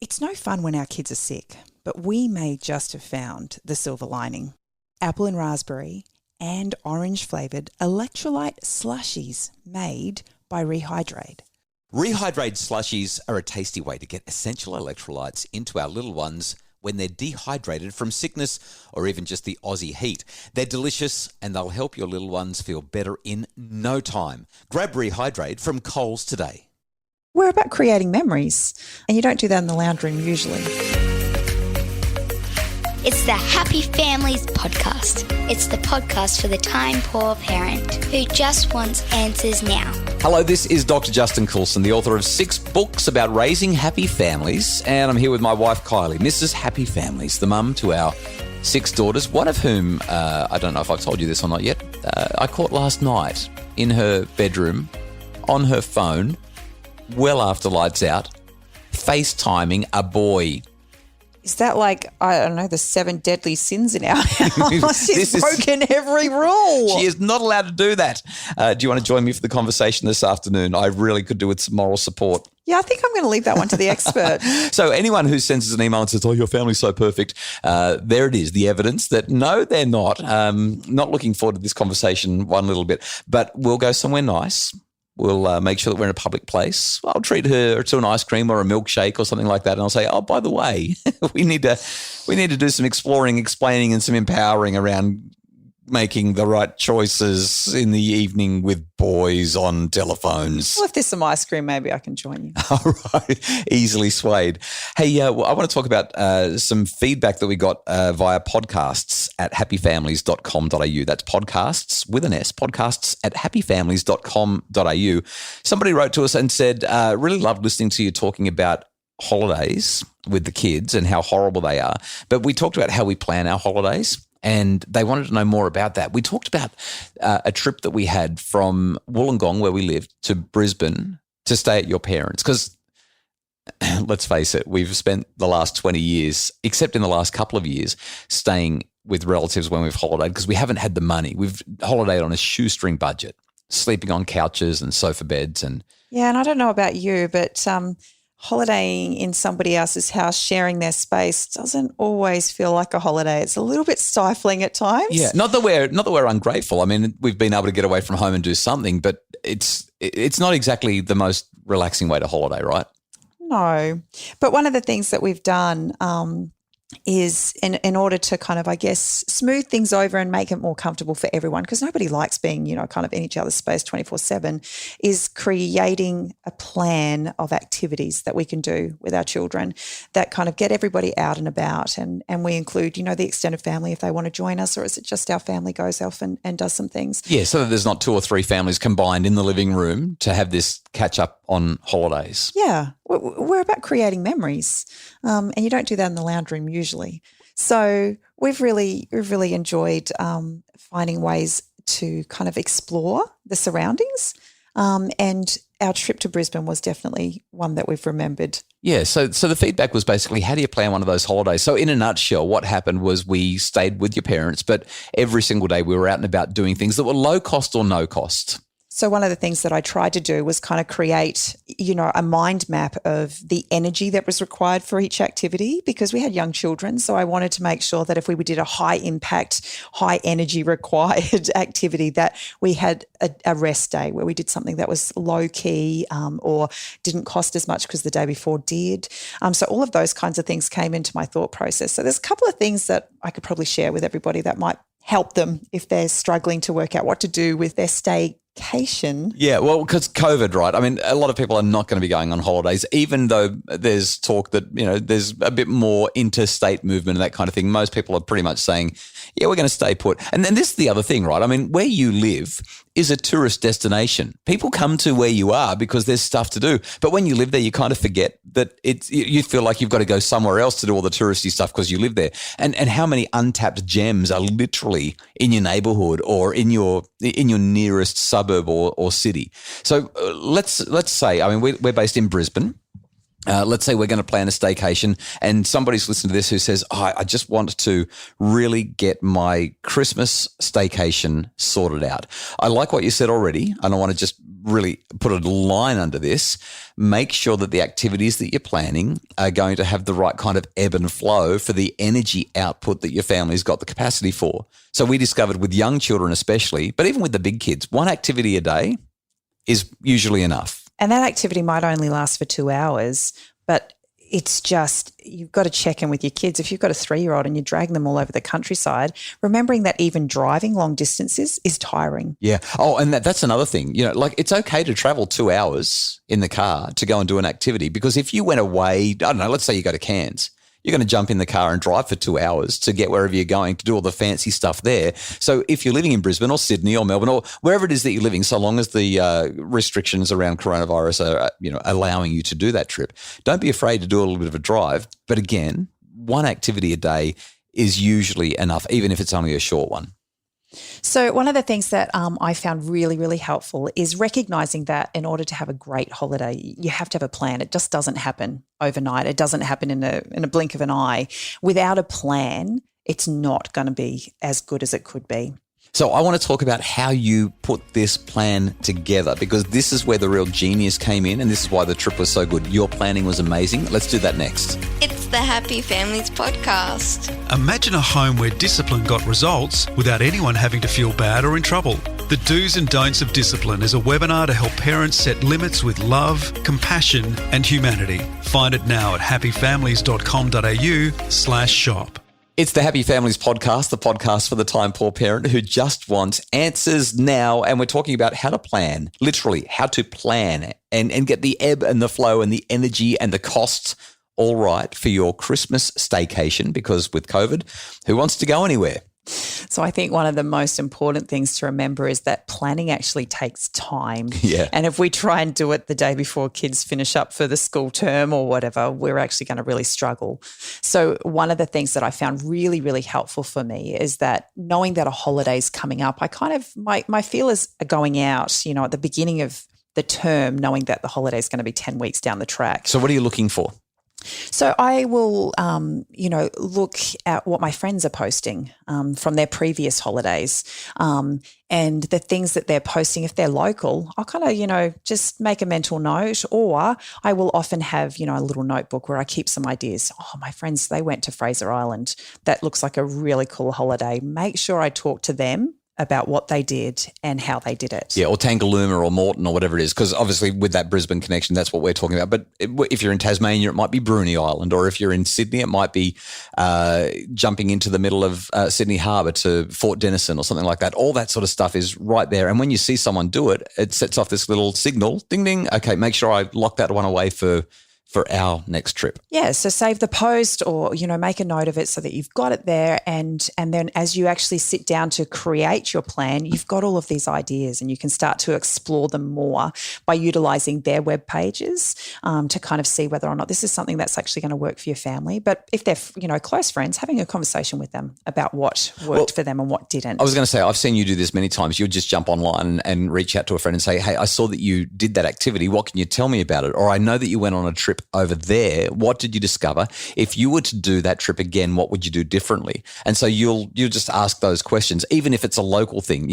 It's no fun when our kids are sick, but we may just have found the silver lining. Apple and raspberry and orange flavoured electrolyte slushies made by Rehydrate. Rehydrate slushies are a tasty way to get essential electrolytes into our little ones when they're dehydrated from sickness or even just the Aussie heat. They're delicious and they'll help your little ones feel better in no time. Grab Rehydrate from Coles today. We're about creating memories, and you don't do that in the lounge room usually. It's the Happy Families podcast. It's the podcast for the time-poor parent who just wants answers now. Hello, this is Dr. Justin Coulson, the author of 6 books about raising happy families, and I'm here with my wife, Kylie, Mrs. Happy Families, the mum to our 6 daughters, one of whom, I don't know if I've told you this or not yet, I caught last night in her bedroom, on her phone, well after lights out, FaceTiming a boy. Is that like, I don't know, the 7 deadly sins in our house? She's broken every rule. She is not allowed to do that. Do you want to join me for the conversation this afternoon? I really could do with some moral support. Yeah, I think I'm going to leave that one to the expert. So anyone who sends us an email and says, oh, your family's so perfect, there it is, the evidence that no, they're not. Not looking forward to this conversation one little bit, but we'll go somewhere nice. We'll make sure that we're in a public place. I'll treat her to an ice cream or a milkshake or something like that. And I'll say, oh, by the way, we need to do some exploring, explaining and some empowering around making the right choices in the evening with boys on telephones. Well, if there's some ice cream, maybe I can join you. All right. Easily swayed. Hey, I want to talk about some feedback that we got via podcasts at happyfamilies.com.au. That's podcasts with an S, podcasts at happyfamilies.com.au. Somebody wrote to us and said, really loved listening to you talking about holidays with the kids and how horrible they are. But we talked about how we plan our holidays. And they wanted to know more about that. We talked about a trip that we had from Wollongong, where we lived, to Brisbane to stay at your parents'. Because let's face it, we've spent the last 20 years, except in the last couple of years, staying with relatives when we've holidayed because we haven't had the money. We've holidayed on a shoestring budget, sleeping on couches and sofa beds. Yeah, and I don't know about you, but holidaying in somebody else's house, sharing their space, doesn't always feel like a holiday. It's a little bit stifling at times. Yeah, not that we're ungrateful. I mean, we've been able to get away from home and do something, but it's not exactly the most relaxing way to holiday, right? No, but one of the things that we've done is in order to kind of, I guess, smooth things over and make it more comfortable for everyone, because nobody likes being, kind of in each other's space 24/7, is creating a plan of activities that we can do with our children that kind of get everybody out and about. And we include, the extended family if they want to join us, or is it just our family goes off and does some things? Yeah, so that there's not 2 or 3 families combined in the living room to have this catch up on holidays. Yeah, we're about creating memories, and you don't do that in the lounge room usually. So we've really enjoyed finding ways to kind of explore the surroundings, and our trip to Brisbane was definitely one that we've remembered. Yeah, so the feedback was basically, how do you plan one of those holidays? So in a nutshell, what happened was we stayed with your parents, but every single day we were out and about doing things that were low cost or no cost. So one of the things that I tried to do was kind of create, a mind map of the energy that was required for each activity, because we had young children. So I wanted to make sure that if we did a high impact, high energy required activity, that we had a rest day where we did something that was low key or didn't cost as much because the day before did. So all of those kinds of things came into my thought process. So there's a couple of things that I could probably share with everybody that might help them if they're struggling to work out what to do with their Stay-Cation. Yeah, well, because COVID, right? I mean, a lot of people are not going to be going on holidays, even though there's talk that, there's a bit more interstate movement and that kind of thing. Most people are pretty much saying, yeah, we're going to stay put. And then this is the other thing, right? I mean, where you live is a tourist destination. People come to where you are because there's stuff to do. But when you live there, you kind of forget that you feel like you've got to go somewhere else to do all the touristy stuff because you live there. And how many untapped gems are literally in your neighborhood or in your nearest suburb or city. So let's say, I mean, we're based in Brisbane. Let's say we're going to plan a staycation and somebody's listening to this who says, I just want to really get my Christmas staycation sorted out. I like what you said already, and I want to just really put a line under this. Make sure that the activities that you're planning are going to have the right kind of ebb and flow for the energy output that your family's got the capacity for. So we discovered with young children especially, but even with the big kids, one activity a day is usually enough. And that activity might only last for 2 hours, but it's just, you've got to check in with your kids. If you've got a 3-year-old and you're dragging them all over the countryside, remembering that even driving long distances is tiring. Yeah. Oh, and that's another thing. Like it's okay to travel 2 hours in the car to go and do an activity, because if you went away, I don't know, let's say you go to Cairns, you're going to jump in the car and drive for 2 hours to get wherever you're going to do all the fancy stuff there. So if you're living in Brisbane or Sydney or Melbourne or wherever it is that you're living, so long as the restrictions around coronavirus are, allowing you to do that trip, don't be afraid to do a little bit of a drive. But again, one activity a day is usually enough, even if it's only a short one. So one of the things that I found really, really helpful is recognizing that in order to have a great holiday, you have to have a plan. It just doesn't happen overnight. It doesn't happen in a blink of an eye. Without a plan, it's not going to be as good as it could be. So I want to talk about how you put this plan together, because this is where the real genius came in, and this is why the trip was so good. Your planning was amazing. Let's do that next. It's the Happy Families Podcast. Imagine a home where discipline got results without anyone having to feel bad or in trouble. The Do's and Don'ts of Discipline is a webinar to help parents set limits with love, compassion and humanity. Find it now at happyfamilies.com.au/shop. It's the Happy Families Podcast, the podcast for the time-poor parent who just wants answers now. And we're talking about how to plan, literally how to plan and get the ebb and the flow and the energy and the costs all right for your Christmas staycation, because with COVID, who wants to go anywhere? So I think one of the most important things to remember is that planning actually takes time. Yeah. And if we try and do it the day before kids finish up for the school term or whatever, we're actually going to really struggle. So one of the things that I found really, really helpful for me is that knowing that a holiday's coming up, I kind of, my feelers are going out, at the beginning of the term, knowing that the holiday is going to be 10 weeks down the track. So what are you looking for? So I will, look at what my friends are posting from their previous holidays, and the things that they're posting. If they're local, I'll kind of, just make a mental note, or I will often have, a little notebook where I keep some ideas. Oh, my friends, they went to Fraser Island. That looks like a really cool holiday. Make sure I talk to them about what they did and how they did it. Yeah, or Tangalooma or Moreton or whatever it is, because obviously with that Brisbane connection, that's what we're talking about. But if you're in Tasmania, it might be Bruny Island, or if you're in Sydney, it might be jumping into the middle of Sydney Harbour to Fort Denison or something like that. All that sort of stuff is right there. And when you see someone do it, it sets off this little signal, ding, ding, okay, make sure I lock that one away for our next trip. Yeah, so save the post or, make a note of it so that you've got it there. And then as you actually sit down to create your plan, you've got all of these ideas and you can start to explore them more by utilising their web pages to kind of see whether or not this is something that's actually going to work for your family. But if they're, close friends, having a conversation with them about what worked for them and what didn't. I was going to say, I've seen you do this many times. You'll just jump online and reach out to a friend and say, hey, I saw that you did that activity. What can you tell me about it? Or I know that you went on a trip over there. What did you discover? If you were to do that trip again, what would you do differently? And so you'll just ask those questions, even if it's a local thing.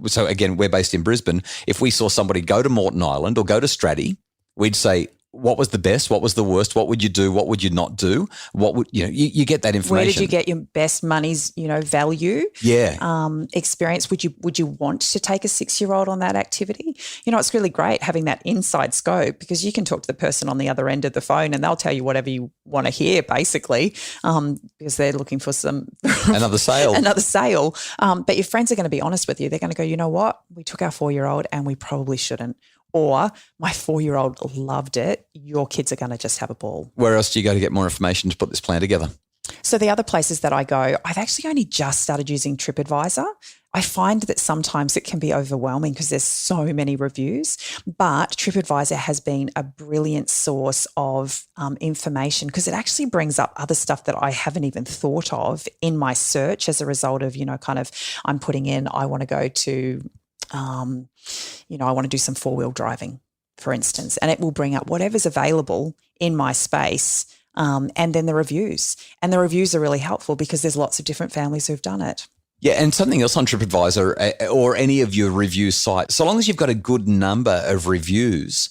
So again, we're based in Brisbane. If we saw somebody go to Moreton Island or go to Straddie, we'd say, what was the best? What was the worst? What would you do? What would you not do? What would you get that information? Where did you get your best money's value? Yeah. Experience? Would you want to take a 6-year-old on that activity? It's really great having that inside scope, because you can talk to the person on the other end of the phone and they'll tell you whatever you want to hear, basically, because they're looking for another sale. But your friends are going to be honest with you. They're going to go, you know what? We took our 4-year-old and we probably shouldn't. Or my 4-year-old loved it. Your kids are going to just have a ball. Where else do you go to get more information to put this plan together? So the other places that I go, I've actually only just started using Tripadvisor. I find that sometimes it can be overwhelming because there's so many reviews, but Tripadvisor has been a brilliant source of information, because it actually brings up other stuff that I haven't even thought of in my search as a result of, I'm putting in, I want to go to I want to do some 4-wheel driving. for instance, and it will bring up whatever's available in my space, and then the reviews. And the reviews are really helpful because there's lots of different families who've done it. Yeah, and something else on TripAdvisor or any of your review sites, so long as you've got a good number of reviews,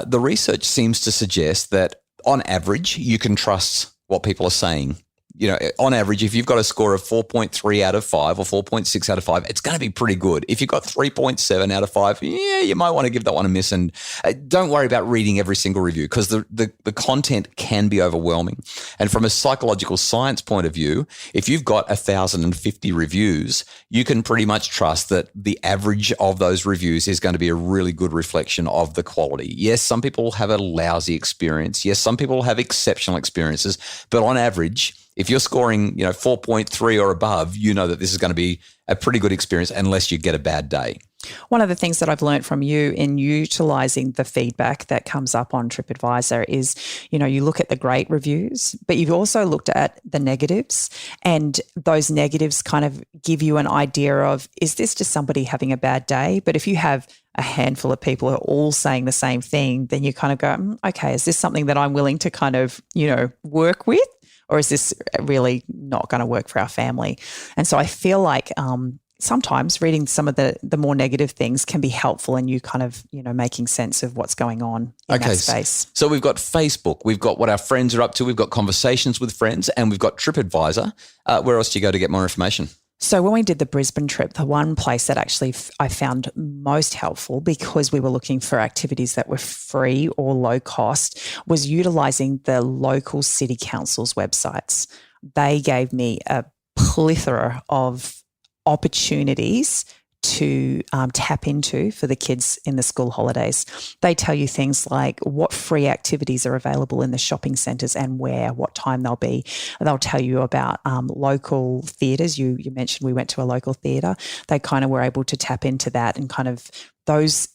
the research seems to suggest that on average, you can trust what people are saying. You know, on average, if you've got a score of 4.3 out of 5 or 4.6 out of 5, it's going to be pretty good. If you've got 3.7 out of 5, yeah, you might want to give that one a miss. And don't worry about reading every single review because the content can be overwhelming. And from a psychological science point of view, if you've got 1,050 reviews, you can pretty much trust that the average of those reviews is going to be a really good reflection of the quality. Yes, some people have a lousy experience. Yes, some people have exceptional experiences. But on average, if you're scoring, 4.3 or above, you know that this is going to be a pretty good experience unless you get a bad day. One of the things that I've learned from you in utilising the feedback that comes up on TripAdvisor is, you look at the great reviews, but you've also looked at the negatives, and those negatives kind of give you an idea of, is this just somebody having a bad day? But if you have a handful of people who are all saying the same thing, then you kind of go, okay, is this something that I'm willing to kind of, work with? Or is this really not going to work for our family? And so I feel like sometimes reading some of the more negative things can be helpful in you kind of, making sense of what's going on in that space. So we've got Facebook, we've got what our friends are up to, we've got conversations with friends, and we've got TripAdvisor. Where else do you go to get more information? So when we did the Brisbane trip, the one place that actually I found most helpful, because we were looking for activities that were free or low cost, was utilising the local city council's websites. They gave me a plethora of opportunities to tap into for the kids in the school holidays. They tell you things like what free activities are available in the shopping centres and where, what time they'll be. They'll tell you about local theatres. You mentioned we went to a local theatre. They kind of were able to tap into that, and kind of those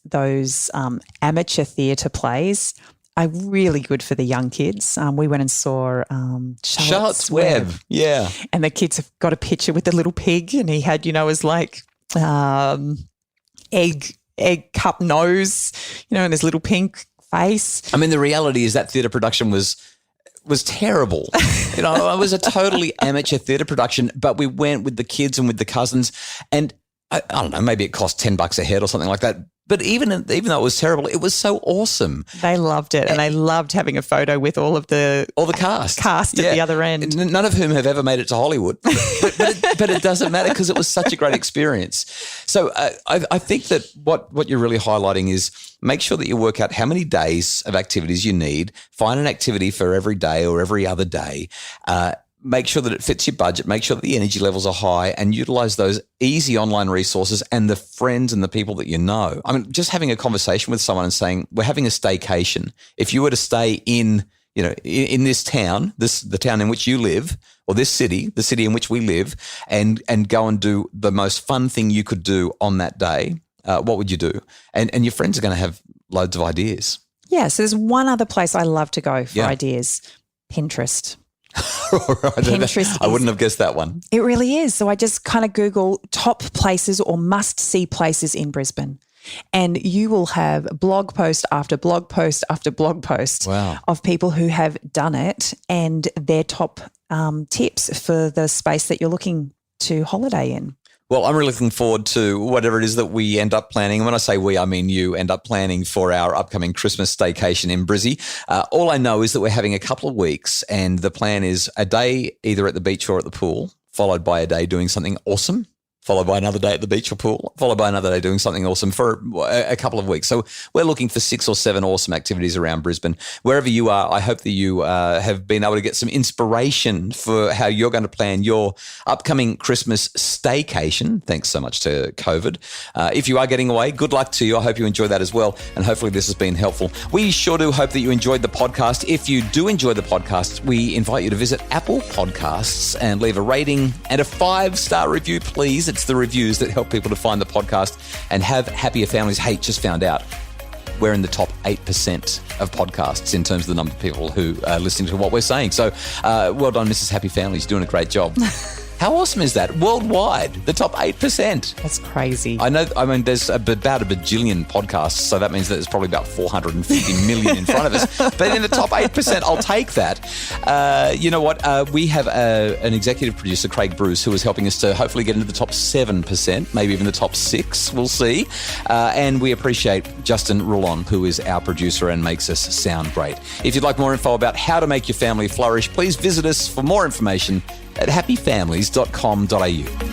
amateur theatre plays are really good for the young kids. We went and saw Charlotte's Web. Yeah. And the kids have got a picture with the little pig, and he had, his like egg cup nose, and his little pink face. I mean, the reality is that theatre production was terrible. It was a totally amateur theatre production, but we went with the kids and with the cousins, and I don't know, maybe it cost $10 a head or something like that. But even though it was terrible, it was so awesome. They loved it, and they loved having a photo with all the cast at the other end. None of whom have ever made it to Hollywood, but it doesn't matter because it was such a great experience. So I think that what you're really highlighting is make sure that you work out how many days of activities you need. Find an activity for every day or every other day. Make sure that it fits your budget, make sure that the energy levels are high, and utilize those easy online resources and the friends and the people that you know. I mean, just having a conversation with someone and saying, we're having a staycation. If you were to stay in this town, the town in which you live, or this city, the city in which we live, and go and do the most fun thing you could do on that day, what would you do? And your friends are going to have loads of ideas. Yeah, so there's one other place I love to go for ideas, Pinterest. Pinterest. I wouldn't have guessed that one. It really is. So I just kind of Google top places or must-see places in Brisbane, and you will have blog post after blog post after blog post of people who have done it and their top tips for the space that you're looking to holiday in. Well, I'm really looking forward to whatever it is that we end up planning. And when I say we, I mean you end up planning for our upcoming Christmas staycation in Brizzy. All I know is that we're having a couple of weeks, and the plan is a day either at the beach or at the pool, followed by a day doing something awesome, followed by another day at the beach or pool, followed by another day doing something awesome for a couple of weeks. So we're looking for 6 or 7 awesome activities around Brisbane. Wherever you are, I hope that you have been able to get some inspiration for how you're going to plan your upcoming Christmas staycation. Thanks so much to COVID. If you are getting away, good luck to you. I hope you enjoy that as well, and hopefully this has been helpful. We sure do hope that you enjoyed the podcast. If you do enjoy the podcast, we invite you to visit Apple Podcasts and leave a rating and a 5-star review, please. It's the reviews that help people to find the podcast and have happier families. Hey, just found out we're in the top 8% of podcasts in terms of the number of people who are listening to what we're saying. So well done, Mrs. Happy Families, doing a great job. How awesome is that? Worldwide, the top 8%. That's crazy. I know. I mean, there's about a bajillion podcasts, so that means that there's probably about 450 million in front of us. But in the top 8%, I'll take that. You know what? We have an executive producer, Craig Bruce, who is helping us to hopefully get into the top 7%, maybe even the top 6. We'll see. And we appreciate Justin Roulon, who is our producer and makes us sound great. If you'd like more info about how to make your family flourish, please visit us for more information at happyfamilies.com.au.